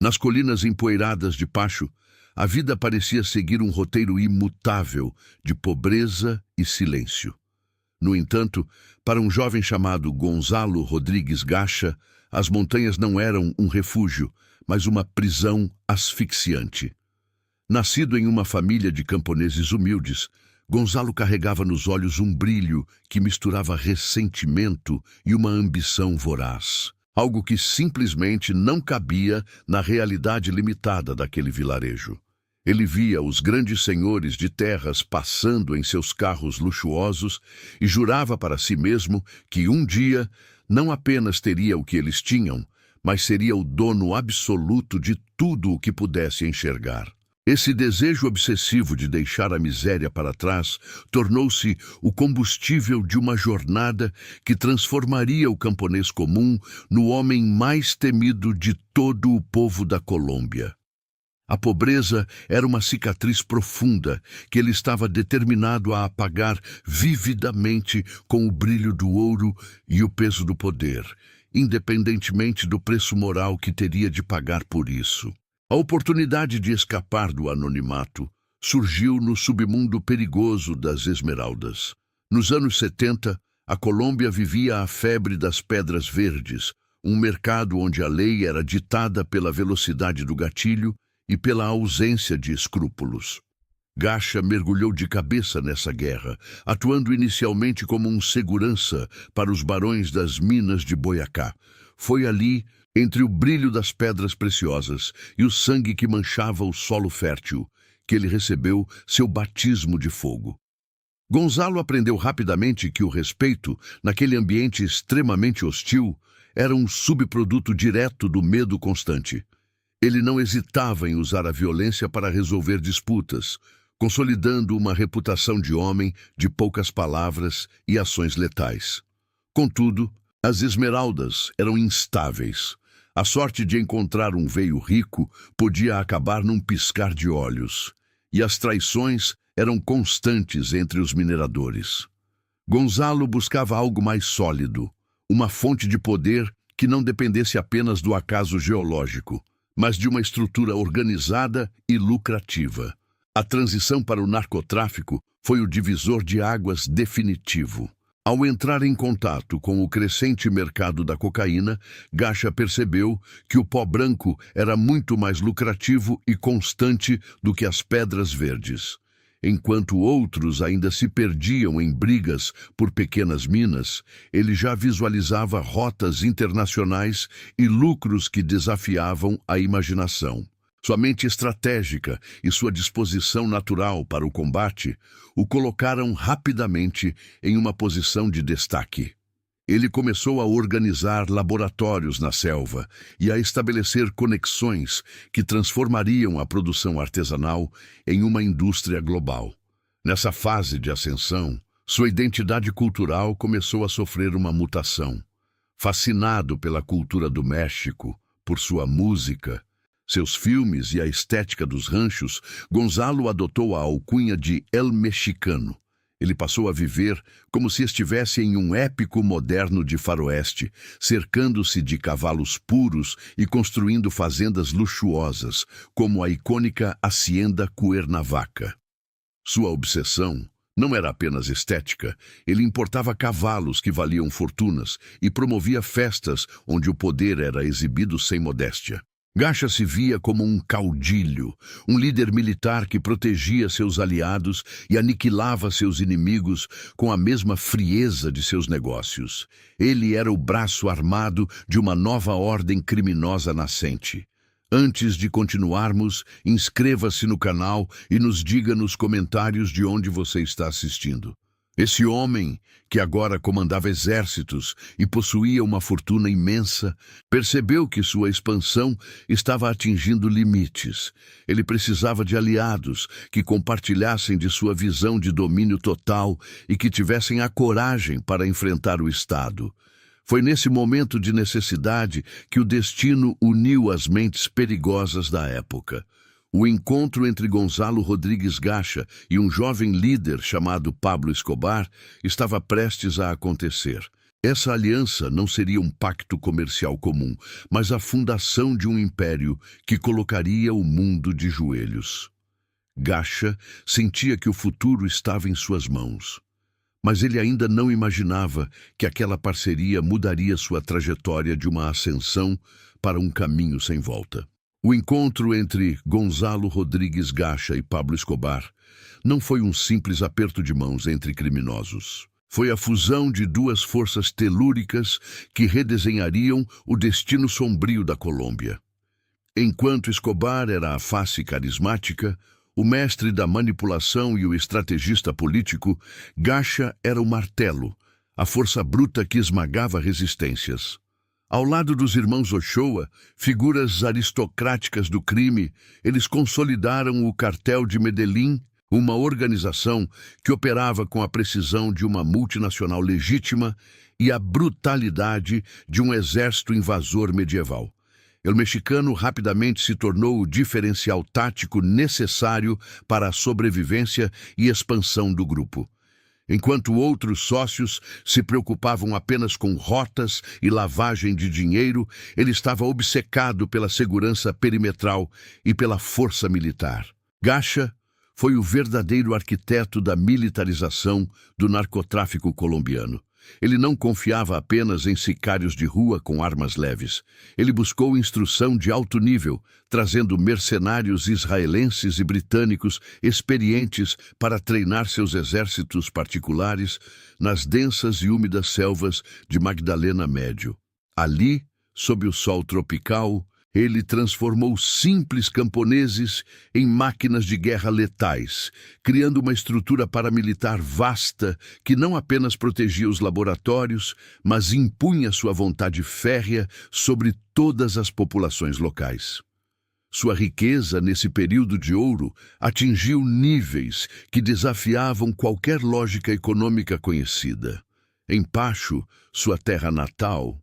Nas colinas empoeiradas de Pacho, a vida parecia seguir um roteiro imutável de pobreza e silêncio. No entanto, para um jovem chamado Gonzalo Rodrigues Gacha, as montanhas não eram um refúgio, mas uma prisão asfixiante. Nascido em uma família de camponeses humildes, Gonzalo carregava nos olhos um brilho que misturava ressentimento e uma ambição voraz. Algo que simplesmente não cabia na realidade limitada daquele vilarejo. Ele via os grandes senhores de terras passando em seus carros luxuosos e jurava para si mesmo que um dia não apenas teria o que eles tinham, mas seria o dono absoluto de tudo o que pudesse enxergar. Esse desejo obsessivo de deixar a miséria para trás tornou-se o combustível de uma jornada que transformaria o camponês comum no homem mais temido de todo o povo da Colômbia. A pobreza era uma cicatriz profunda que ele estava determinado a apagar vividamente com o brilho do ouro e o peso do poder, independentemente do preço moral que teria de pagar por isso. A oportunidade de escapar do anonimato surgiu no submundo perigoso das esmeraldas. Nos anos 70, a Colômbia vivia a febre das pedras verdes, um mercado onde a lei era ditada pela velocidade do gatilho e pela ausência de escrúpulos. Gacha mergulhou de cabeça nessa guerra, atuando inicialmente como um segurança para os barões das minas de Boyacá. Foi ali, entre o brilho das pedras preciosas e o sangue que manchava o solo fértil, que ele recebeu seu batismo de fogo. Gonzalo aprendeu rapidamente que o respeito, naquele ambiente extremamente hostil, era um subproduto direto do medo constante. Ele não hesitava em usar a violência para resolver disputas, consolidando uma reputação de homem de poucas palavras e ações letais. Contudo, as esmeraldas eram instáveis. A sorte de encontrar um veio rico podia acabar num piscar de olhos, e as traições eram constantes entre os mineradores. Gonzalo buscava algo mais sólido, uma fonte de poder que não dependesse apenas do acaso geológico, mas de uma estrutura organizada e lucrativa. A transição para o narcotráfico foi o divisor de águas definitivo. Ao entrar em contato com o crescente mercado da cocaína, Gacha percebeu que o pó branco era muito mais lucrativo e constante do que as pedras verdes. Enquanto outros ainda se perdiam em brigas por pequenas minas, ele já visualizava rotas internacionais e lucros que desafiavam a imaginação. Sua mente estratégica e sua disposição natural para o combate o colocaram rapidamente em uma posição de destaque. Ele começou a organizar laboratórios na selva e a estabelecer conexões que transformariam a produção artesanal em uma indústria global. Nessa fase de ascensão, sua identidade cultural começou a sofrer uma mutação. Fascinado pela cultura do México, por sua música, seus filmes e a estética dos ranchos, Gonzalo adotou a alcunha de El Mexicano. Ele passou a viver como se estivesse em um épico moderno de faroeste, cercando-se de cavalos puros e construindo fazendas luxuosas, como a icônica Hacienda Cuernavaca. Sua obsessão não era apenas estética, ele importava cavalos que valiam fortunas e promovia festas onde o poder era exibido sem modéstia. Gacha se via como um caudilho, um líder militar que protegia seus aliados e aniquilava seus inimigos com a mesma frieza de seus negócios. Ele era o braço armado de uma nova ordem criminosa nascente. Antes de continuarmos, inscreva-se no canal e nos diga nos comentários de onde você está assistindo. Esse homem, que agora comandava exércitos e possuía uma fortuna imensa, percebeu que sua expansão estava atingindo limites. Ele precisava de aliados que compartilhassem de sua visão de domínio total e que tivessem a coragem para enfrentar o Estado. Foi nesse momento de necessidade que o destino uniu as mentes perigosas da época. O encontro entre Gonzalo Rodrigues Gacha e um jovem líder chamado Pablo Escobar estava prestes a acontecer. Essa aliança não seria um pacto comercial comum, mas a fundação de um império que colocaria o mundo de joelhos. Gacha sentia que o futuro estava em suas mãos, mas ele ainda não imaginava que aquela parceria mudaria sua trajetória de uma ascensão para um caminho sem volta. O encontro entre Gonzalo Rodrigues Gacha e Pablo Escobar não foi um simples aperto de mãos entre criminosos. Foi a fusão de duas forças telúricas que redesenhariam o destino sombrio da Colômbia. Enquanto Escobar era a face carismática, o mestre da manipulação e o estrategista político, Gacha era o martelo, a força bruta que esmagava resistências. Ao lado dos irmãos Ochoa, figuras aristocráticas do crime, eles consolidaram o Cartel de Medellín, uma organização que operava com a precisão de uma multinacional legítima e a brutalidade de um exército invasor medieval. O mexicano rapidamente se tornou o diferencial tático necessário para a sobrevivência e expansão do grupo. Enquanto outros sócios se preocupavam apenas com rotas e lavagem de dinheiro, ele estava obcecado pela segurança perimetral e pela força militar. Gacha foi o verdadeiro arquiteto da militarização do narcotráfico colombiano. Ele não confiava apenas em sicários de rua com armas leves. Ele buscou instrução de alto nível, trazendo mercenários israelenses e britânicos experientes para treinar seus exércitos particulares nas densas e úmidas selvas de Magdalena Médio. Ali, sob o sol tropical, ele transformou simples camponeses em máquinas de guerra letais, criando uma estrutura paramilitar vasta que não apenas protegia os laboratórios, mas impunha sua vontade férrea sobre todas as populações locais. Sua riqueza nesse período de ouro atingiu níveis que desafiavam qualquer lógica econômica conhecida. Em Pacho, sua terra natal,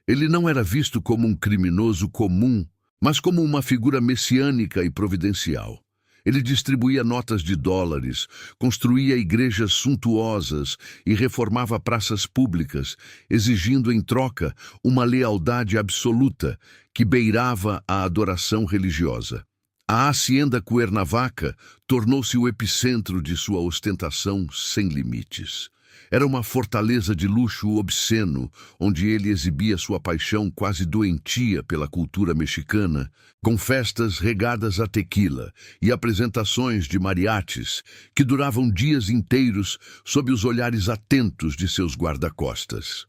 ele não era visto como um criminoso comum, mas como uma figura messiânica e providencial. Ele distribuía notas de dólares, construía igrejas suntuosas e reformava praças públicas, exigindo em troca uma lealdade absoluta que beirava a adoração religiosa. A Hacienda Cuernavaca tornou-se o epicentro de sua ostentação sem limites. Era uma fortaleza de luxo obsceno, onde ele exibia sua paixão quase doentia pela cultura mexicana, com festas regadas a tequila e apresentações de mariachis que duravam dias inteiros sob os olhares atentos de seus guarda-costas.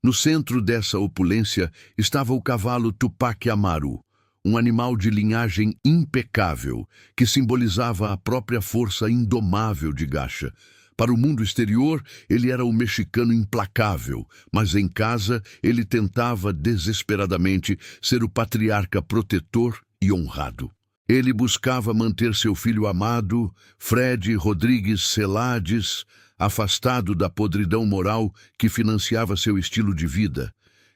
No centro dessa opulência estava o cavalo Tupac Amaru, um animal de linhagem impecável que simbolizava a própria força indomável de Gacha. Para o mundo exterior, ele era o mexicano implacável, mas em casa ele tentava desesperadamente ser o patriarca protetor e honrado. Ele buscava manter seu filho amado, Fred Rodrigues Celades, afastado da podridão moral que financiava seu estilo de vida,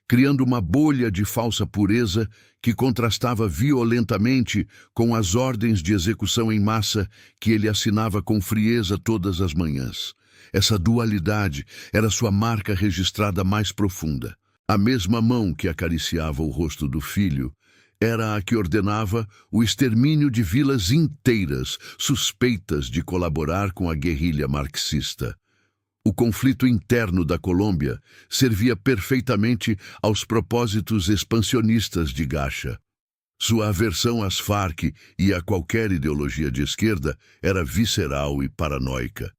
criando uma bolha de falsa pureza que contrastava violentamente com as ordens de execução em massa que ele assinava com frieza todas as manhãs. Essa dualidade era sua marca registrada mais profunda. A mesma mão que acariciava o rosto do filho era a que ordenava o extermínio de vilas inteiras suspeitas de colaborar com a guerrilha marxista. O conflito interno da Colômbia servia perfeitamente aos propósitos expansionistas de Gacha. Sua aversão às Farc e a qualquer ideologia de esquerda era visceral e paranoica.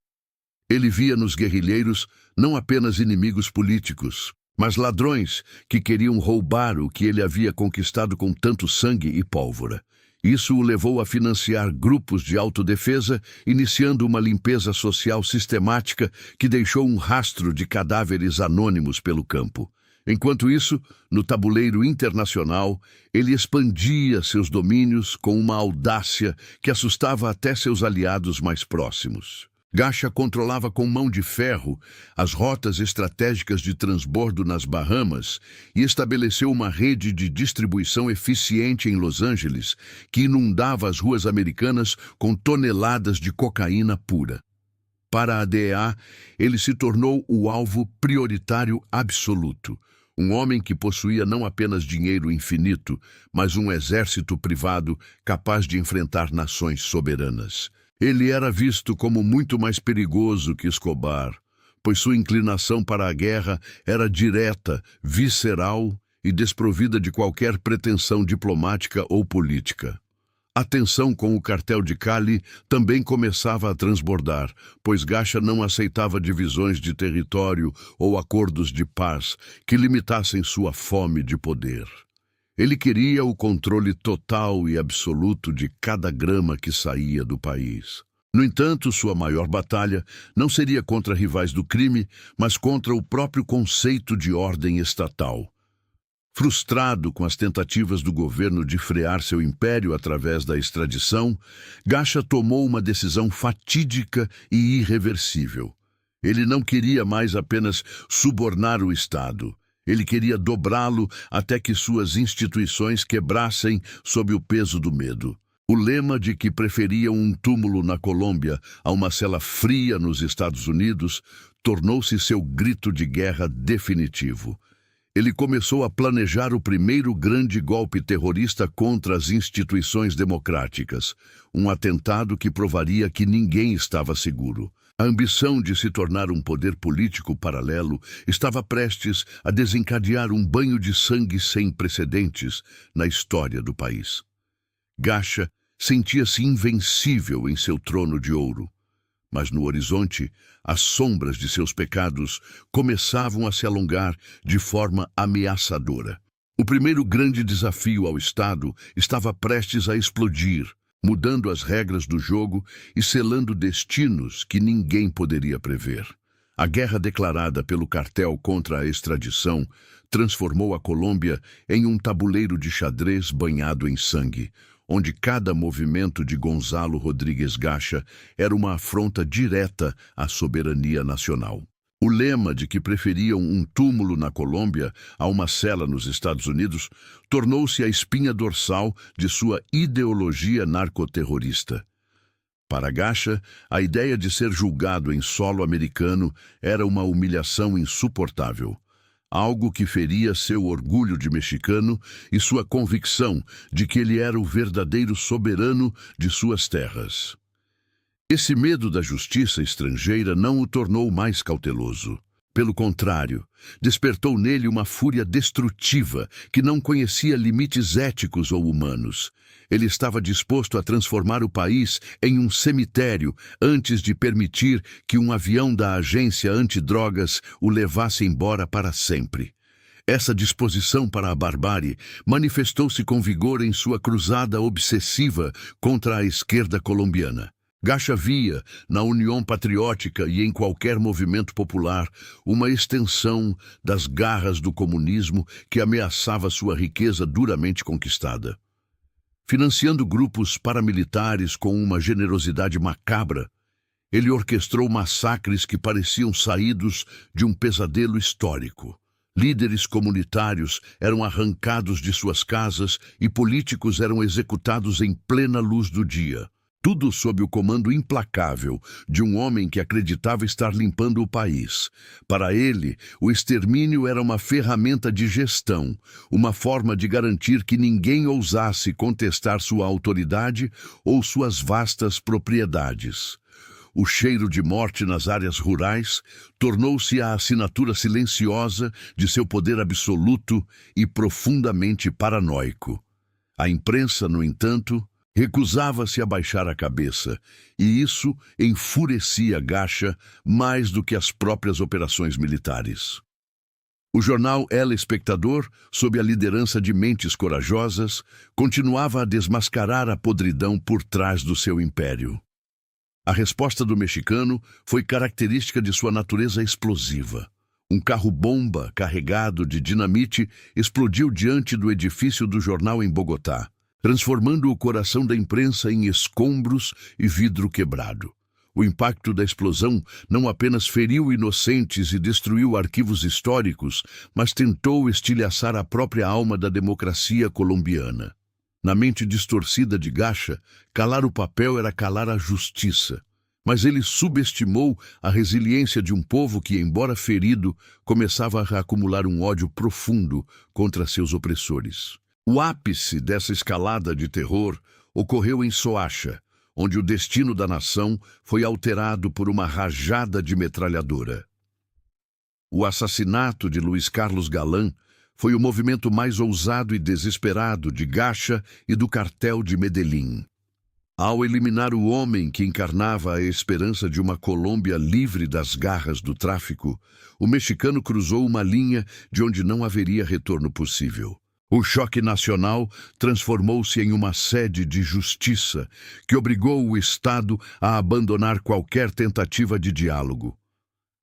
Ele via nos guerrilheiros não apenas inimigos políticos, mas ladrões que queriam roubar o que ele havia conquistado com tanto sangue e pólvora. Isso o levou a financiar grupos de autodefesa, iniciando uma limpeza social sistemática que deixou um rastro de cadáveres anônimos pelo campo. Enquanto isso, no tabuleiro internacional, ele expandia seus domínios com uma audácia que assustava até seus aliados mais próximos. Gacha controlava com mão de ferro as rotas estratégicas de transbordo nas Bahamas e estabeleceu uma rede de distribuição eficiente em Los Angeles que inundava as ruas americanas com toneladas de cocaína pura. Para a DEA, ele se tornou o alvo prioritário absoluto. Um homem que possuía não apenas dinheiro infinito, mas um exército privado capaz de enfrentar nações soberanas. Ele era visto como muito mais perigoso que Escobar, pois sua inclinação para a guerra era direta, visceral e desprovida de qualquer pretensão diplomática ou política. A tensão com o cartel de Cali também começava a transbordar, pois Gacha não aceitava divisões de território ou acordos de paz que limitassem sua fome de poder. Ele queria o controle total e absoluto de cada grama que saía do país. No entanto, sua maior batalha não seria contra rivais do crime, mas contra o próprio conceito de ordem estatal. Frustrado com as tentativas do governo de frear seu império através da extradição, Gacha tomou uma decisão fatídica e irreversível. Ele não queria mais apenas subornar o Estado. Ele queria dobrá-lo até que suas instituições quebrassem sob o peso do medo. O lema de que preferiam um túmulo na Colômbia a uma cela fria nos Estados Unidos tornou-se seu grito de guerra definitivo. Ele começou a planejar o primeiro grande golpe terrorista contra as instituições democráticas, um atentado que provaria que ninguém estava seguro. A ambição de se tornar um poder político paralelo estava prestes a desencadear um banho de sangue sem precedentes na história do país. Gacha sentia-se invencível em seu trono de ouro. Mas no horizonte, as sombras de seus pecados começavam a se alongar de forma ameaçadora. O primeiro grande desafio ao Estado estava prestes a explodir, mudando as regras do jogo e selando destinos que ninguém poderia prever. A guerra declarada pelo cartel contra a extradição transformou a Colômbia em um tabuleiro de xadrez banhado em sangue, onde cada movimento de Gonzalo Rodrigues Gacha era uma afronta direta à soberania nacional. O lema de que preferiam um túmulo na Colômbia a uma cela nos Estados Unidos tornou-se a espinha dorsal de sua ideologia narcoterrorista. Para Gacha, a ideia de ser julgado em solo americano era uma humilhação insuportável. Algo que feria seu orgulho de mexicano e sua convicção de que ele era o verdadeiro soberano de suas terras. Esse medo da justiça estrangeira não o tornou mais cauteloso. Pelo contrário, despertou nele uma fúria destrutiva que não conhecia limites éticos ou humanos. Ele estava disposto a transformar o país em um cemitério antes de permitir que um avião da agência antidrogas o levasse embora para sempre. Essa disposição para a barbárie manifestou-se com vigor em sua cruzada obsessiva contra a esquerda colombiana. Gacha via, na União Patriótica e em qualquer movimento popular, uma extensão das garras do comunismo que ameaçava sua riqueza duramente conquistada. Financiando grupos paramilitares com uma generosidade macabra, ele orquestrou massacres que pareciam saídos de um pesadelo histórico. Líderes comunitários eram arrancados de suas casas e políticos eram executados em plena luz do dia. Tudo sob o comando implacável de um homem que acreditava estar limpando o país. Para ele, o extermínio era uma ferramenta de gestão, uma forma de garantir que ninguém ousasse contestar sua autoridade ou suas vastas propriedades. O cheiro de morte nas áreas rurais tornou-se a assinatura silenciosa de seu poder absoluto e profundamente paranoico. A imprensa, no entanto, recusava-se a baixar a cabeça, e isso enfurecia Gacha mais do que as próprias operações militares. O jornal El Espectador, sob a liderança de mentes corajosas, continuava a desmascarar a podridão por trás do seu império. A resposta do mexicano foi característica de sua natureza explosiva. Um carro-bomba carregado de dinamite explodiu diante do edifício do jornal em Bogotá, transformando o coração da imprensa em escombros e vidro quebrado. O impacto da explosão não apenas feriu inocentes e destruiu arquivos históricos, mas tentou estilhaçar a própria alma da democracia colombiana. Na mente distorcida de Gacha, calar o papel era calar a justiça. Mas ele subestimou a resiliência de um povo que, embora ferido, começava a acumular um ódio profundo contra seus opressores. O ápice dessa escalada de terror ocorreu em Soacha, onde o destino da nação foi alterado por uma rajada de metralhadora. O assassinato de Luiz Carlos Galán foi o movimento mais ousado e desesperado de Gacha e do cartel de Medellín. Ao eliminar o homem que encarnava a esperança de uma Colômbia livre das garras do tráfico, o mexicano cruzou uma linha de onde não haveria retorno possível. O choque nacional transformou-se em uma sede de justiça que obrigou o Estado a abandonar qualquer tentativa de diálogo.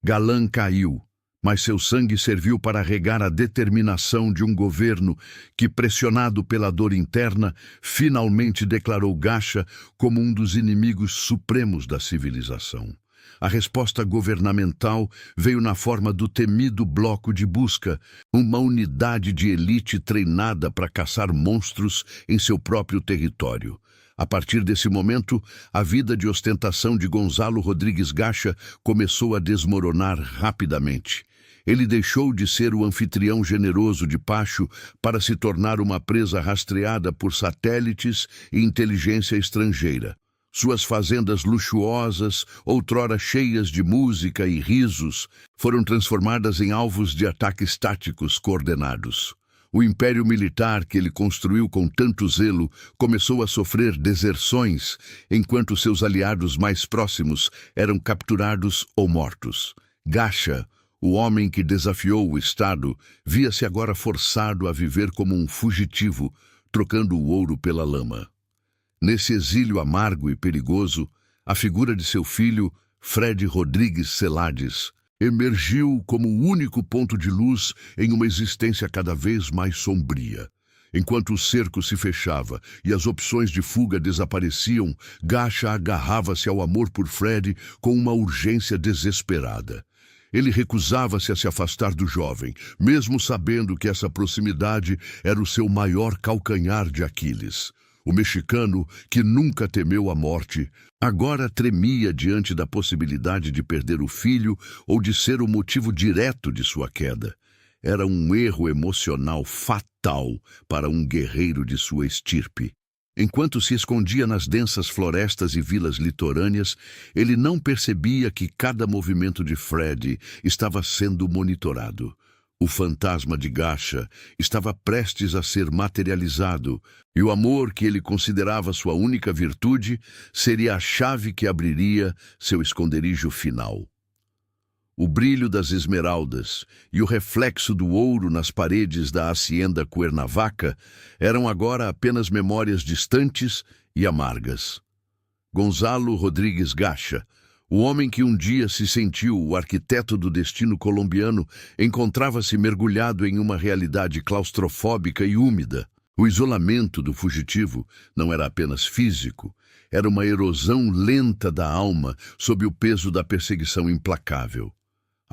Galán caiu, mas seu sangue serviu para regar a determinação de um governo que, pressionado pela dor interna, finalmente declarou Gacha como um dos inimigos supremos da civilização. A resposta governamental veio na forma do temido Bloco de Busca, uma unidade de elite treinada para caçar monstros em seu próprio território. A partir desse momento, a vida de ostentação de Gonzalo Rodrigues Gacha começou a desmoronar rapidamente. Ele deixou de ser o anfitrião generoso de Pacho para se tornar uma presa rastreada por satélites e inteligência estrangeira. Suas fazendas luxuosas, outrora cheias de música e risos, foram transformadas em alvos de ataques táticos coordenados. O império militar que ele construiu com tanto zelo começou a sofrer deserções, enquanto seus aliados mais próximos eram capturados ou mortos. Gacha, o homem que desafiou o Estado, via-se agora forçado a viver como um fugitivo, trocando o ouro pela lama. Nesse exílio amargo e perigoso, a figura de seu filho, Fred Rodrigues Celades, emergiu como o único ponto de luz em uma existência cada vez mais sombria. Enquanto o cerco se fechava e as opções de fuga desapareciam, Gacha agarrava-se ao amor por Fred com uma urgência desesperada. Ele recusava-se a se afastar do jovem, mesmo sabendo que essa proximidade era o seu maior calcanhar de Aquiles. O mexicano, que nunca temeu a morte, agora tremia diante da possibilidade de perder o filho ou de ser o motivo direto de sua queda. Era um erro emocional fatal para um guerreiro de sua estirpe. Enquanto se escondia nas densas florestas e vilas litorâneas, ele não percebia que cada movimento de Fred estava sendo monitorado. O fantasma de Gacha estava prestes a ser materializado, e o amor que ele considerava sua única virtude seria a chave que abriria seu esconderijo final. O brilho das esmeraldas e o reflexo do ouro nas paredes da hacienda Cuernavaca eram agora apenas memórias distantes e amargas. Gonzalo Rodrigues Gacha, o homem que um dia se sentiu o arquiteto do destino colombiano, encontrava-se mergulhado em uma realidade claustrofóbica e úmida. O isolamento do fugitivo não era apenas físico, era uma erosão lenta da alma sob o peso da perseguição implacável.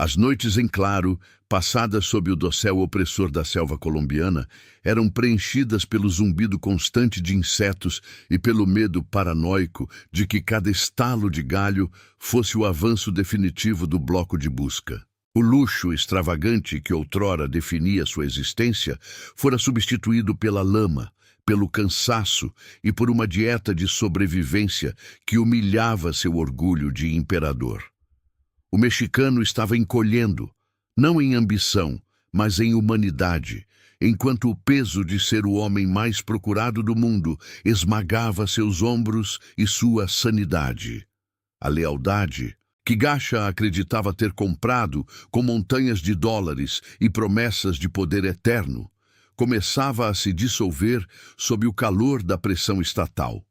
As noites em claro, passadas sob o dossel opressor da selva colombiana, eram preenchidas pelo zumbido constante de insetos e pelo medo paranoico de que cada estalo de galho fosse o avanço definitivo do bloco de busca. O luxo extravagante que outrora definia sua existência fora substituído pela lama, pelo cansaço e por uma dieta de sobrevivência que humilhava seu orgulho de imperador. O mexicano estava encolhendo, não em ambição, mas em humanidade, enquanto o peso de ser o homem mais procurado do mundo esmagava seus ombros e sua sanidade. A lealdade, que Gacha acreditava ter comprado com montanhas de dólares e promessas de poder eterno, começava a se dissolver sob o calor da pressão estatal.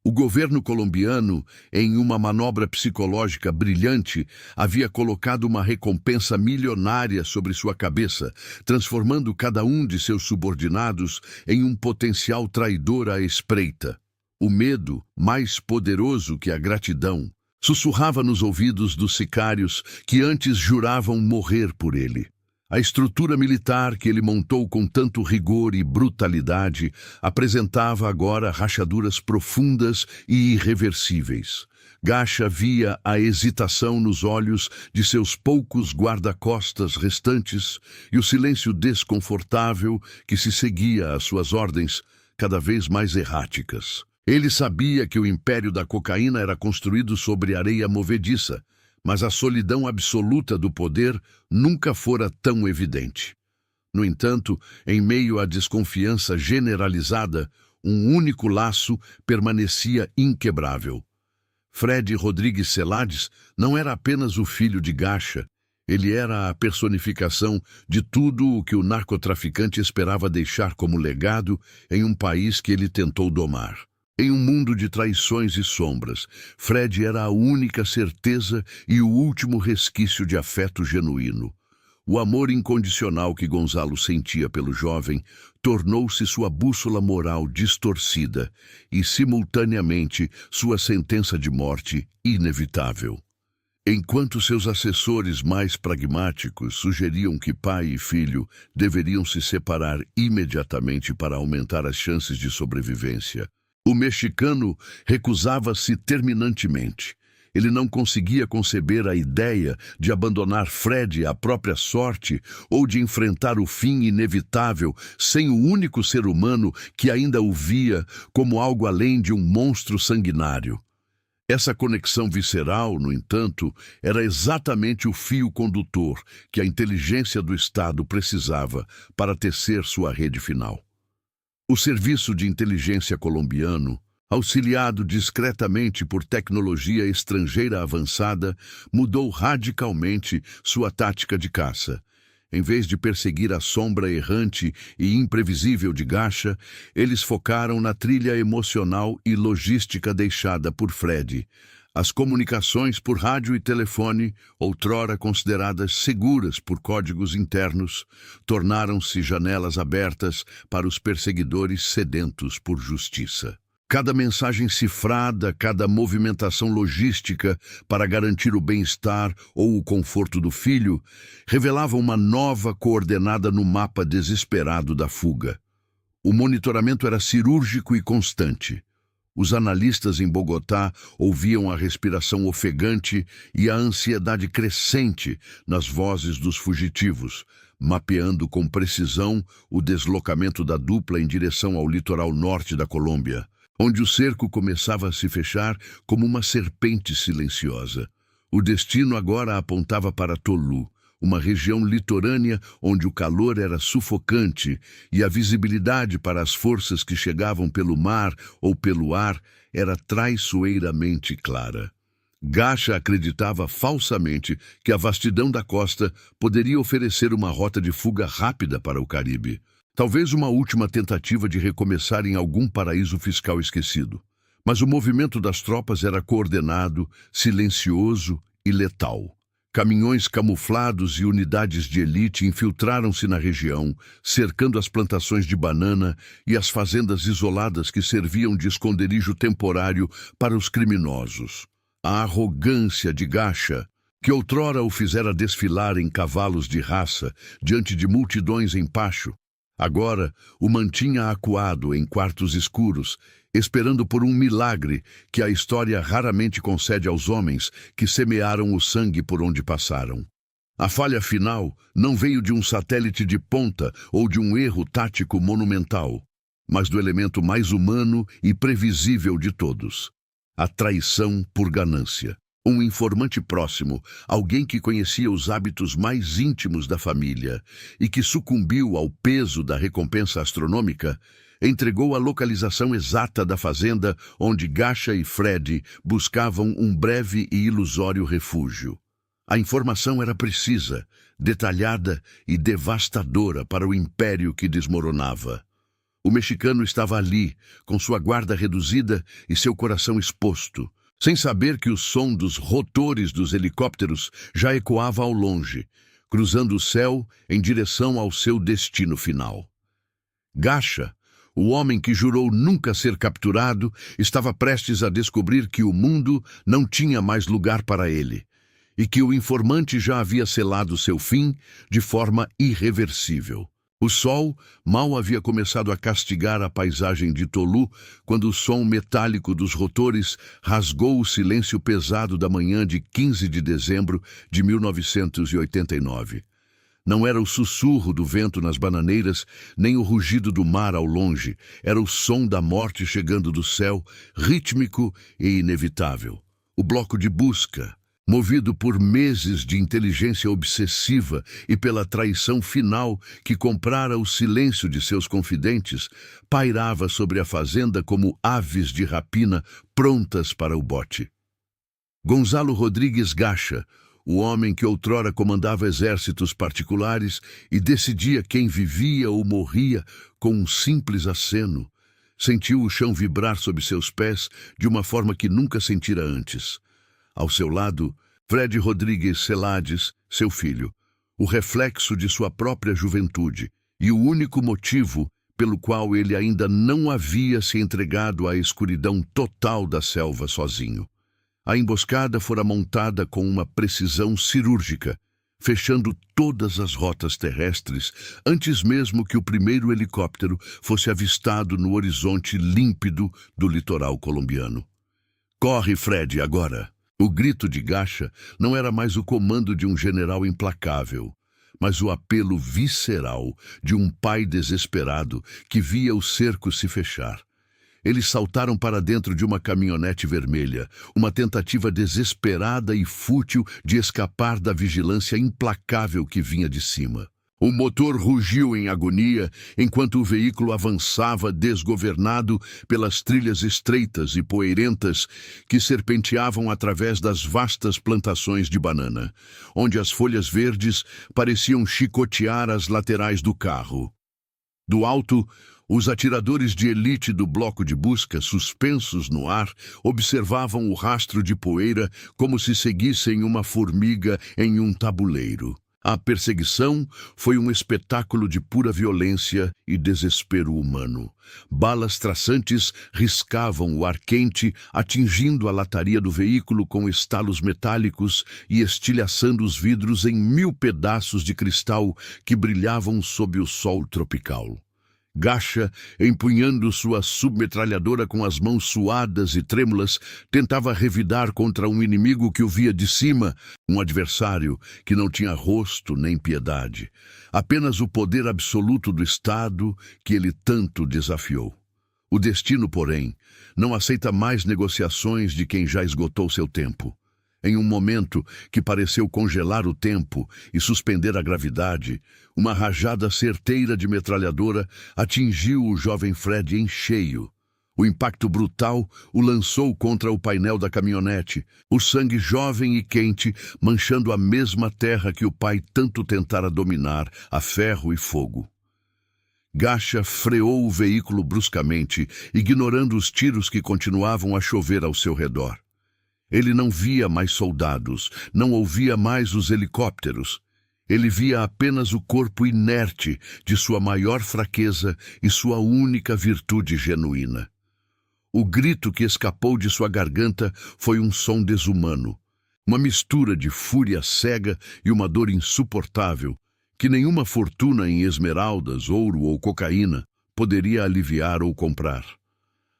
O governo colombiano, em uma manobra psicológica brilhante, havia colocado uma recompensa milionária sobre sua cabeça, transformando cada um de seus subordinados em um potencial traidor à espreita. O medo, mais poderoso que a gratidão, sussurrava nos ouvidos dos sicários que antes juravam morrer por ele. A estrutura militar que ele montou com tanto rigor e brutalidade apresentava agora rachaduras profundas e irreversíveis. Gacha via a hesitação nos olhos de seus poucos guarda-costas restantes e o silêncio desconfortável que se seguia às suas ordens, cada vez mais erráticas. Ele sabia que o império da cocaína era construído sobre areia movediça, mas a solidão absoluta do poder nunca fora tão evidente. No entanto, em meio à desconfiança generalizada, um único laço permanecia inquebrável. Fred Rodrigues Celades não era apenas o filho de Gacha, ele era a personificação de tudo o que o narcotraficante esperava deixar como legado em um país que ele tentou domar. Em um mundo de traições e sombras, Fred era a única certeza e o último resquício de afeto genuíno. O amor incondicional que Gonzalo sentia pelo jovem tornou-se sua bússola moral distorcida e, simultaneamente, sua sentença de morte inevitável. Enquanto seus assessores mais pragmáticos sugeriam que pai e filho deveriam se separar imediatamente para aumentar as chances de sobrevivência, o mexicano recusava-se terminantemente. Ele não conseguia conceber a ideia de abandonar Fred à própria sorte ou de enfrentar o fim inevitável sem o único ser humano que ainda o via como algo além de um monstro sanguinário. Essa conexão visceral, no entanto, era exatamente o fio condutor que a inteligência do Estado precisava para tecer sua rede final. O Serviço de Inteligência colombiano, auxiliado discretamente por tecnologia estrangeira avançada, mudou radicalmente sua tática de caça. Em vez de perseguir a sombra errante e imprevisível de Gacha, eles focaram na trilha emocional e logística deixada por Fred. As comunicações por rádio e telefone, outrora consideradas seguras por códigos internos, tornaram-se janelas abertas para os perseguidores sedentos por justiça. Cada mensagem cifrada, cada movimentação logística para garantir o bem-estar ou o conforto do filho, revelava uma nova coordenada no mapa desesperado da fuga. O monitoramento era cirúrgico e constante. Os analistas em Bogotá ouviam a respiração ofegante e a ansiedade crescente nas vozes dos fugitivos, mapeando com precisão o deslocamento da dupla em direção ao litoral norte da Colômbia, onde o cerco começava a se fechar como uma serpente silenciosa. O destino agora apontava para Tolú, uma região litorânea onde o calor era sufocante e a visibilidade para as forças que chegavam pelo mar ou pelo ar era traiçoeiramente clara. Gacha acreditava falsamente que a vastidão da costa poderia oferecer uma rota de fuga rápida para o Caribe. Talvez uma última tentativa de recomeçar em algum paraíso fiscal esquecido. Mas o movimento das tropas era coordenado, silencioso e letal. Caminhões camuflados e unidades de elite infiltraram-se na região, cercando as plantações de banana e as fazendas isoladas que serviam de esconderijo temporário para os criminosos. A arrogância de Gacha, que outrora o fizera desfilar em cavalos de raça diante de multidões em Pacho, agora o mantinha acuado em quartos escuros, esperando por um milagre que a história raramente concede aos homens que semearam o sangue por onde passaram. A falha final não veio de um satélite de ponta ou de um erro tático monumental, mas do elemento mais humano e previsível de todos: a traição por ganância. Um informante próximo, alguém que conhecia os hábitos mais íntimos da família e que sucumbiu ao peso da recompensa astronômica, entregou a localização exata da fazenda onde Gacha e Fred buscavam um breve e ilusório refúgio. A informação era precisa, detalhada e devastadora para o império que desmoronava. O mexicano estava ali, com sua guarda reduzida e seu coração exposto, sem saber que o som dos rotores dos helicópteros já ecoava ao longe, cruzando o céu em direção ao seu destino final. Gacha, o homem que jurou nunca ser capturado, estava prestes a descobrir que o mundo não tinha mais lugar para ele, e que o informante já havia selado seu fim de forma irreversível. O sol mal havia começado a castigar a paisagem de Tolu quando o som metálico dos rotores rasgou o silêncio pesado da manhã de 15 de dezembro de 1989. Não era o sussurro do vento nas bananeiras, nem o rugido do mar ao longe. Era o som da morte chegando do céu, rítmico e inevitável. O bloco de busca, movido por meses de inteligência obsessiva e pela traição final que comprara o silêncio de seus confidentes, pairava sobre a fazenda como aves de rapina prontas para o bote. Gonzalo Rodrigues Gacha, o homem que outrora comandava exércitos particulares e decidia quem vivia ou morria com um simples aceno, sentiu o chão vibrar sob seus pés de uma forma que nunca sentira antes. Ao seu lado, Fred Rodrigues Celades, seu filho, o reflexo de sua própria juventude e o único motivo pelo qual ele ainda não havia se entregado à escuridão total da selva sozinho. A emboscada fora montada com uma precisão cirúrgica, fechando todas as rotas terrestres antes mesmo que o primeiro helicóptero fosse avistado no horizonte límpido do litoral colombiano. "Corre, Fred, agora!" O grito de Gacha não era mais o comando de um general implacável, mas o apelo visceral de um pai desesperado que via o cerco se fechar. Eles saltaram para dentro de uma caminhonete vermelha, uma tentativa desesperada e fútil de escapar da vigilância implacável que vinha de cima. O motor rugiu em agonia enquanto o veículo avançava desgovernado pelas trilhas estreitas e poeirentas que serpenteavam através das vastas plantações de banana, onde as folhas verdes pareciam chicotear as laterais do carro. Do alto, os atiradores de elite do bloco de busca, suspensos no ar, observavam o rastro de poeira como se seguissem uma formiga em um tabuleiro. A perseguição foi um espetáculo de pura violência e desespero humano. Balas traçantes riscavam o ar quente, atingindo a lataria do veículo com estalos metálicos e estilhaçando os vidros em 1000 pedaços de cristal que brilhavam sob o sol tropical. Gacha, empunhando sua submetralhadora com as mãos suadas e trêmulas, tentava revidar contra um inimigo que o via de cima, um adversário que não tinha rosto nem piedade, apenas o poder absoluto do Estado que ele tanto desafiou. O destino, porém, não aceita mais negociações de quem já esgotou seu tempo. Em um momento que pareceu congelar o tempo e suspender a gravidade, uma rajada certeira de metralhadora atingiu o jovem Fred em cheio. O impacto brutal o lançou contra o painel da caminhonete, o sangue jovem e quente manchando a mesma terra que o pai tanto tentara dominar a ferro e fogo. Gacha freou o veículo bruscamente, ignorando os tiros que continuavam a chover ao seu redor. Ele não via mais soldados, não ouvia mais os helicópteros. Ele via apenas o corpo inerte de sua maior fraqueza e sua única virtude genuína. O grito que escapou de sua garganta foi um som desumano, uma mistura de fúria cega e uma dor insuportável, que nenhuma fortuna em esmeraldas, ouro ou cocaína poderia aliviar ou comprar.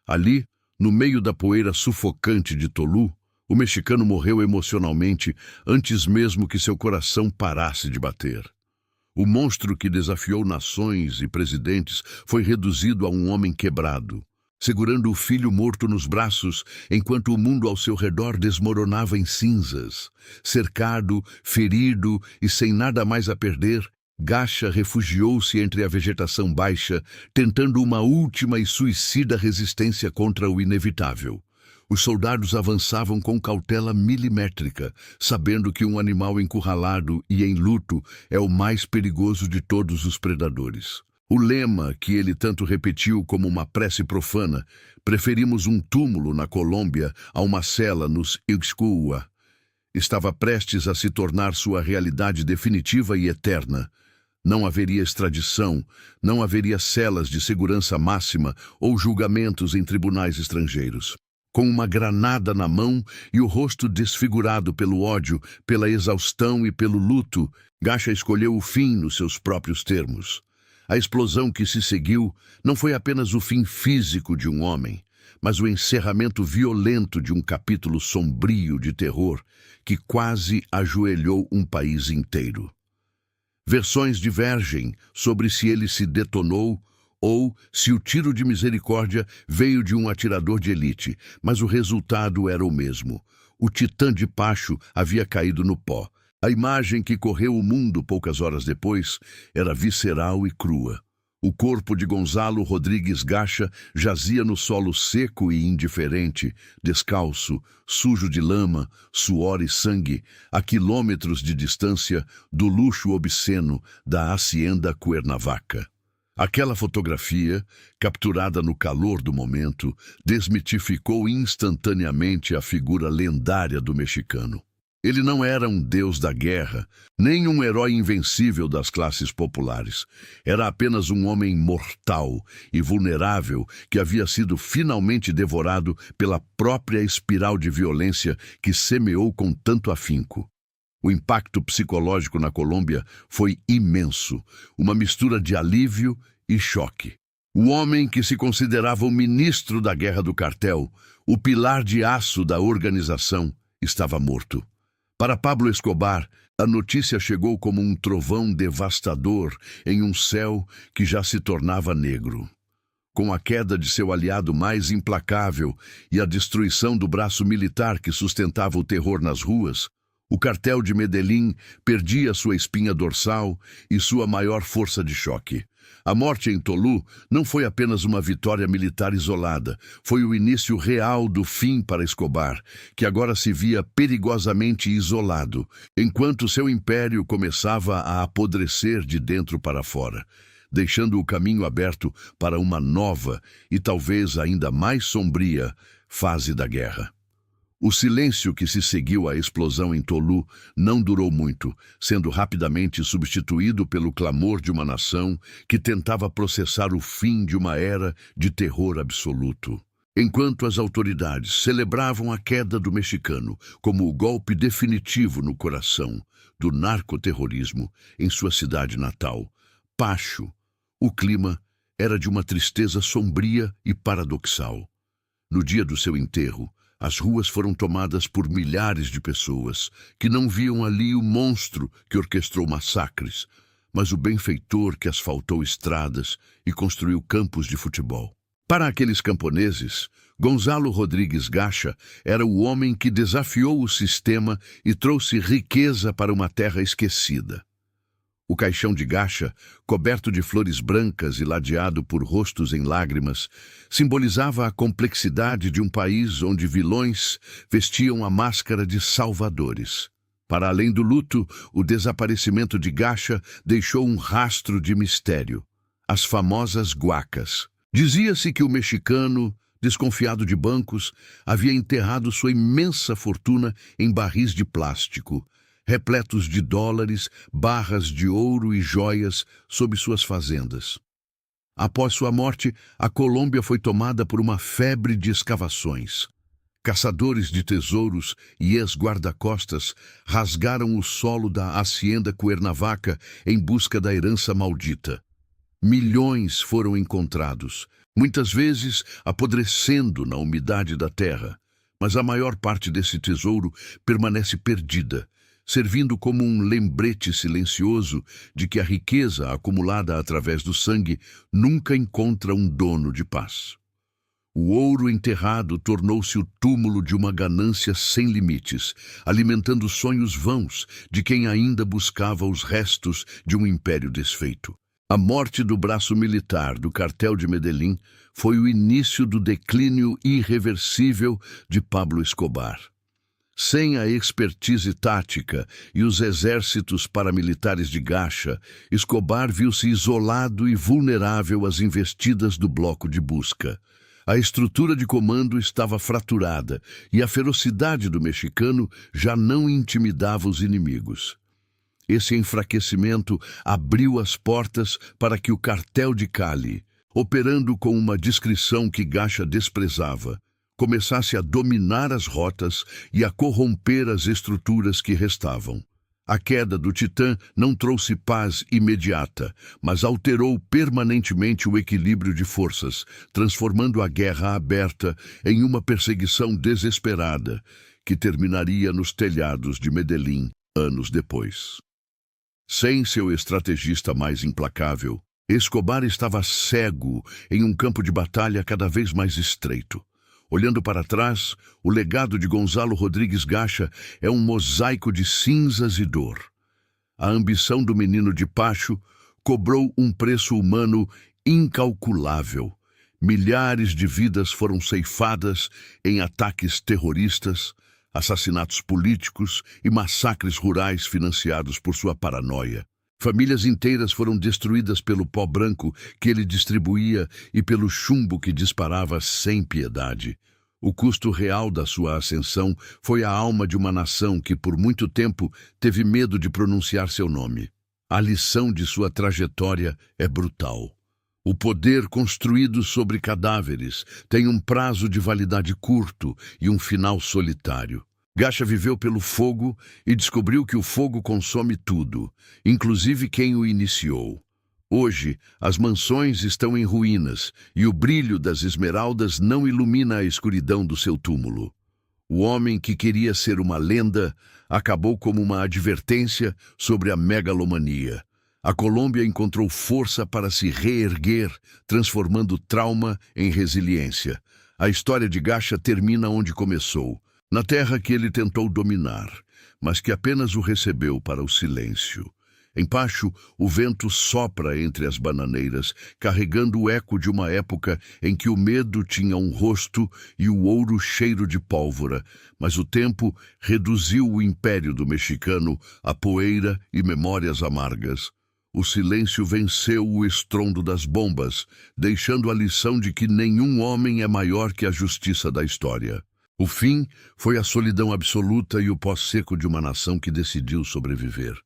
Ali, no meio da poeira sufocante de Tolu, o mexicano morreu emocionalmente antes mesmo que seu coração parasse de bater. O monstro que desafiou nações e presidentes foi reduzido a um homem quebrado, segurando o filho morto nos braços enquanto o mundo ao seu redor desmoronava em cinzas. Cercado, ferido e sem nada mais a perder, Gacha refugiou-se entre a vegetação baixa, tentando uma última e suicida resistência contra o inevitável. Os soldados avançavam com cautela milimétrica, sabendo que um animal encurralado e em luto é o mais perigoso de todos os predadores. O lema que ele tanto repetiu como uma prece profana, preferimos um túmulo na Colômbia a uma cela nos Ixcua, estava prestes a se tornar sua realidade definitiva e eterna. Não haveria extradição, não haveria celas de segurança máxima ou julgamentos em tribunais estrangeiros. Com uma granada na mão e o rosto desfigurado pelo ódio, pela exaustão e pelo luto, Gacha escolheu o fim nos seus próprios termos. A explosão que se seguiu não foi apenas o fim físico de um homem, mas o encerramento violento de um capítulo sombrio de terror que quase ajoelhou um país inteiro. Versões divergem sobre se ele se detonou ou se o tiro de misericórdia veio de um atirador de elite, mas o resultado era o mesmo. O titã de Pacho havia caído no pó. A imagem que correu o mundo poucas horas depois era visceral e crua. O corpo de Gonzalo Rodrigues Gacha jazia no solo seco e indiferente, descalço, sujo de lama, suor e sangue, a quilômetros de distância do luxo obsceno da Hacienda Cuernavaca. Aquela fotografia, capturada no calor do momento, desmitificou instantaneamente a figura lendária do mexicano. Ele não era um deus da guerra, nem um herói invencível das classes populares. Era apenas um homem mortal e vulnerável que havia sido finalmente devorado pela própria espiral de violência que semeou com tanto afinco. O impacto psicológico na Colômbia foi imenso, uma mistura de alívio e choque. O homem que se considerava o ministro da guerra do cartel, o pilar de aço da organização, estava morto. Para Pablo Escobar, a notícia chegou como um trovão devastador em um céu que já se tornava negro. Com a queda de seu aliado mais implacável e a destruição do braço militar que sustentava o terror nas ruas, o cartel de Medellín perdia sua espinha dorsal e sua maior força de choque. A morte em Tolú não foi apenas uma vitória militar isolada, foi o início real do fim para Escobar, que agora se via perigosamente isolado, enquanto seu império começava a apodrecer de dentro para fora, deixando o caminho aberto para uma nova e talvez ainda mais sombria fase da guerra. O silêncio que se seguiu à explosão em Tolú não durou muito, sendo rapidamente substituído pelo clamor de uma nação que tentava processar o fim de uma era de terror absoluto. Enquanto as autoridades celebravam a queda do mexicano como o golpe definitivo no coração do narcoterrorismo em sua cidade natal, Pacho, o clima era de uma tristeza sombria e paradoxal. No dia do seu enterro, as ruas foram tomadas por milhares de pessoas que não viam ali o monstro que orquestrou massacres, mas o benfeitor que asfaltou estradas e construiu campos de futebol. Para aqueles camponeses, Gonzalo Rodrigues Gacha era o homem que desafiou o sistema e trouxe riqueza para uma terra esquecida. O caixão de Gacha, coberto de flores brancas e ladeado por rostos em lágrimas, simbolizava a complexidade de um país onde vilões vestiam a máscara de salvadores. Para além do luto, o desaparecimento de Gacha deixou um rastro de mistério: as famosas guacas. Dizia-se que o mexicano, desconfiado de bancos, havia enterrado sua imensa fortuna em barris de plástico, repletos de dólares, barras de ouro e joias sob suas fazendas. Após sua morte, a Colômbia foi tomada por uma febre de escavações. Caçadores de tesouros e ex-guarda-costas rasgaram o solo da Hacienda Cuernavaca em busca da herança maldita. Milhões foram encontrados, muitas vezes apodrecendo na umidade da terra, mas a maior parte desse tesouro permanece perdida, servindo como um lembrete silencioso de que a riqueza acumulada através do sangue nunca encontra um dono de paz. O ouro enterrado tornou-se o túmulo de uma ganância sem limites, alimentando sonhos vãos de quem ainda buscava os restos de um império desfeito. A morte do braço militar do cartel de Medellín foi o início do declínio irreversível de Pablo Escobar. Sem a expertise tática e os exércitos paramilitares de Gacha, Escobar viu-se isolado e vulnerável às investidas do bloco de busca. A estrutura de comando estava fraturada e a ferocidade do mexicano já não intimidava os inimigos. Esse enfraquecimento abriu as portas para que o cartel de Cali, operando com uma discrição que Gacha desprezava, começasse a dominar as rotas e a corromper as estruturas que restavam. A queda do Titã não trouxe paz imediata, mas alterou permanentemente o equilíbrio de forças, transformando a guerra aberta em uma perseguição desesperada, que terminaria nos telhados de Medellín anos depois. Sem seu estrategista mais implacável, Escobar estava cego em um campo de batalha cada vez mais estreito. Olhando para trás, o legado de Gonzalo Rodrigues Gacha é um mosaico de cinzas e dor. A ambição do menino de Pacho cobrou um preço humano incalculável. Milhares de vidas foram ceifadas em ataques terroristas, assassinatos políticos e massacres rurais financiados por sua paranoia. Famílias inteiras foram destruídas pelo pó branco que ele distribuía e pelo chumbo que disparava sem piedade. O custo real da sua ascensão foi a alma de uma nação que por muito tempo teve medo de pronunciar seu nome. A lição de sua trajetória é brutal. O poder construído sobre cadáveres tem um prazo de validade curto e um final solitário. Gacha viveu pelo fogo e descobriu que o fogo consome tudo, inclusive quem o iniciou. Hoje, as mansões estão em ruínas e o brilho das esmeraldas não ilumina a escuridão do seu túmulo. O homem que queria ser uma lenda acabou como uma advertência sobre a megalomania. A Colômbia encontrou força para se reerguer, transformando trauma em resiliência. A história de Gacha termina onde começou, na terra que ele tentou dominar, mas que apenas o recebeu para o silêncio. Em Pacho, o vento sopra entre as bananeiras, carregando o eco de uma época em que o medo tinha um rosto e o ouro cheiro de pólvora, mas o tempo reduziu o império do mexicano a poeira e memórias amargas. O silêncio venceu o estrondo das bombas, deixando a lição de que nenhum homem é maior que a justiça da história. O fim foi a solidão absoluta e o pó seco de uma nação que decidiu sobreviver.